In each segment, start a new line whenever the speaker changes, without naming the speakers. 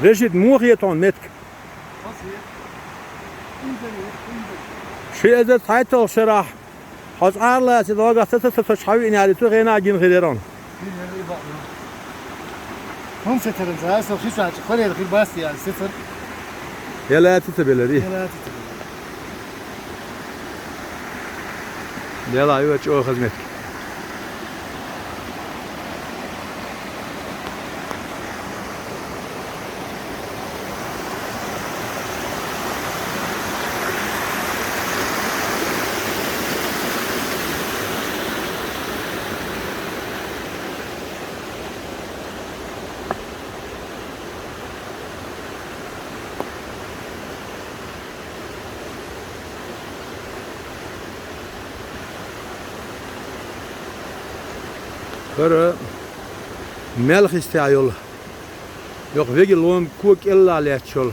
Reşit muhiyeton metk. Şu ezet hayta şerah. Hazarla sidagatı tışhavi inalitu gena gin gideron.
هم ستر زها سو خيسو عج خلي الخير باس يعني صفر
Yela titebeleri.
يلا
Yela evet o hizmet. Böyle melh isteyol. Yok vegi lom kuk illa lechol.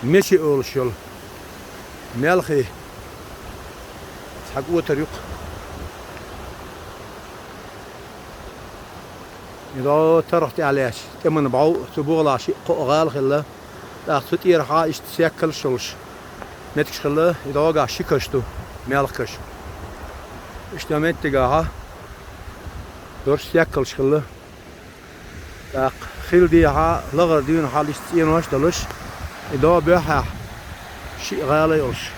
Meşi olşol. Melhi. Sakı otur yok. İdo tarafti aleyş. Temin bav subuğla şey qoğal xilla. Da tutir ha işte sekkel şolş. Netkiş xilla ido ga şikaştu. Melh kaş. İşte mettiga ha. Dört yakıl şıklı. Bak, xildi ha, lağır düğün hal isteyen hoş dalış. İdo böyle şey gâle olş.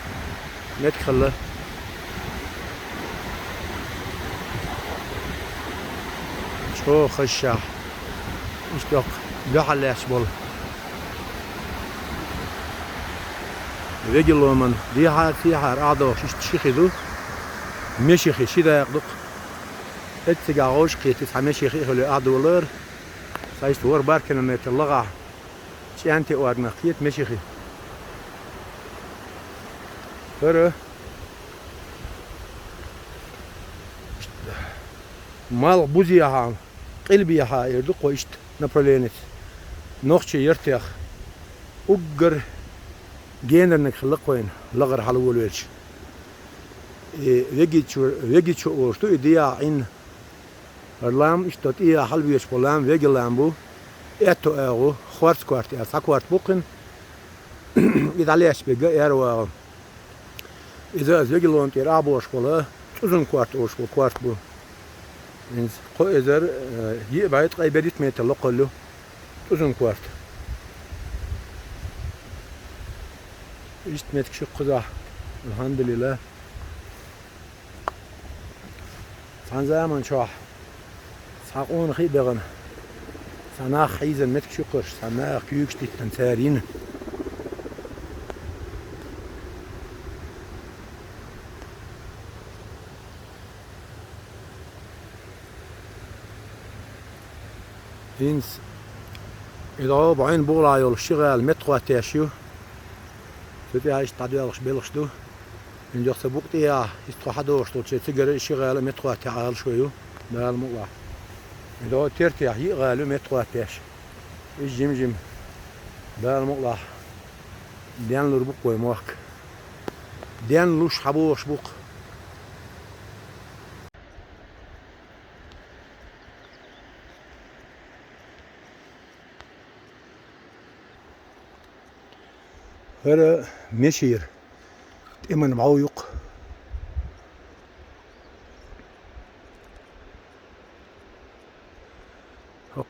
Net xılı. Çok hoşça. İşte yok, böyle yaş bol. Vegilomın diha fihar ado işte şixidu. Meşixi şida yaqduq. اتجاه عوش قيت تحمل شيخ إخلو أدولار سايست ور باركنا مت اللغة شي أنتي أورنا قيت مشيخي فرو مال بوزيها قلبيها يردو قويشت نابولينت نوخشي يرتيخ أجر جينرنك خلق وين لغر حلول ويلش ويجي شو أورشتو إديا عين Erlam işte iyi halbiyeş bolam ve gelam bu. Eto euro, quarts quart, ya quart buqin. İdaliyeş bege ero. İza zegelon ter aboş bola. Uzun quart oş bu quart bu. Ins ko ezer yi bayt qaybedit metel loqallu. Uzun quart. İşte metkişi quza. Elhamdülillah. San zaman şah. ساقون خي بغن سنا خيزن متك شقر سنا كيوكش تنتارين إنس إذا بعين بولا يول شغال متقوى تاشيو تبي هايش تعديلش بيلشدو إن جوخ سبوقتيا يستوحدوش توتشي تجر شغال متقوى تعال شويو بالموضوع إذا ترتاح يقالوا متقوى تاش الجيم جيم بالموضوع ديان لربوق ويموك ديان لوش حبوش بوق هذا مشير إمن معويق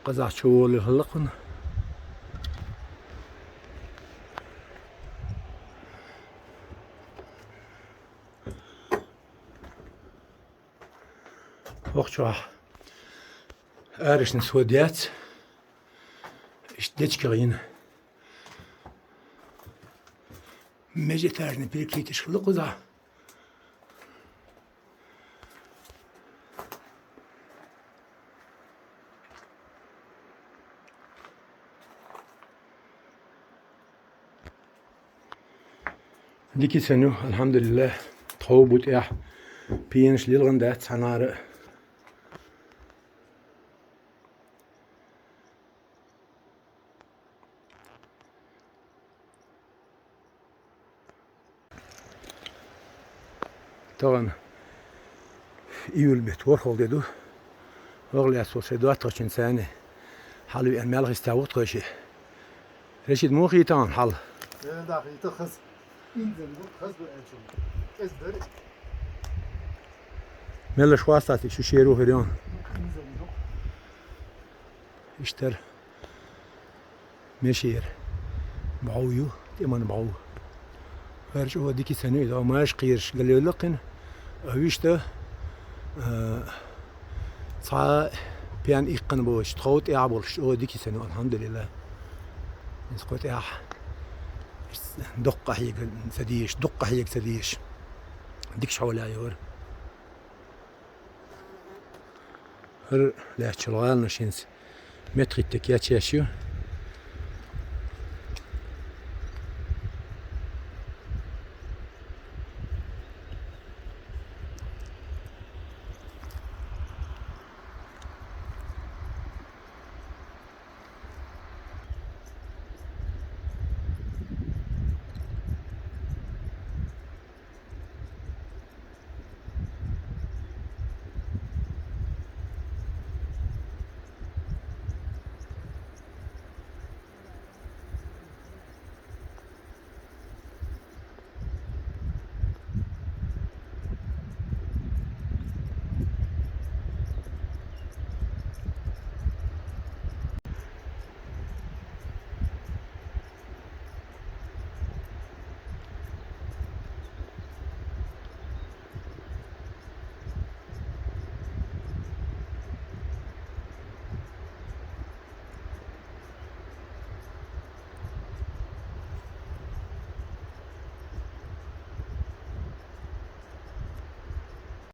قزع شوال الهلقن وقتها أرشن سوديات اشتدت كغين مجي تارن بريكليتش خلق ذا ديكي سنو الحمد لله تخوبوت إح بينش للغندات سنارة طبعا إيول بيت ورخل ديدو أغلى أسوسي دوات غشن سانة حالو أن مالغ استاوت غشي رشيد مو خيتان حل
لأن داخل يتخص إنزل خص بالأنشون إيش دري
ملش واسطاتي شو شيرو هريان
إنزل
اشتر مشير بعويو تيمان بعو فرش هو ديكي سنة إذا ماش قيرش قال لي لقن أويشته صا بيان إيقن بوش تخوت يعبرش هو ديكي سنة الحمد لله نسقط دقة هيك سديش دقة هيك سديش ديكش حولها يور هر لا تشلغال نشينس متر التكيات شاشيو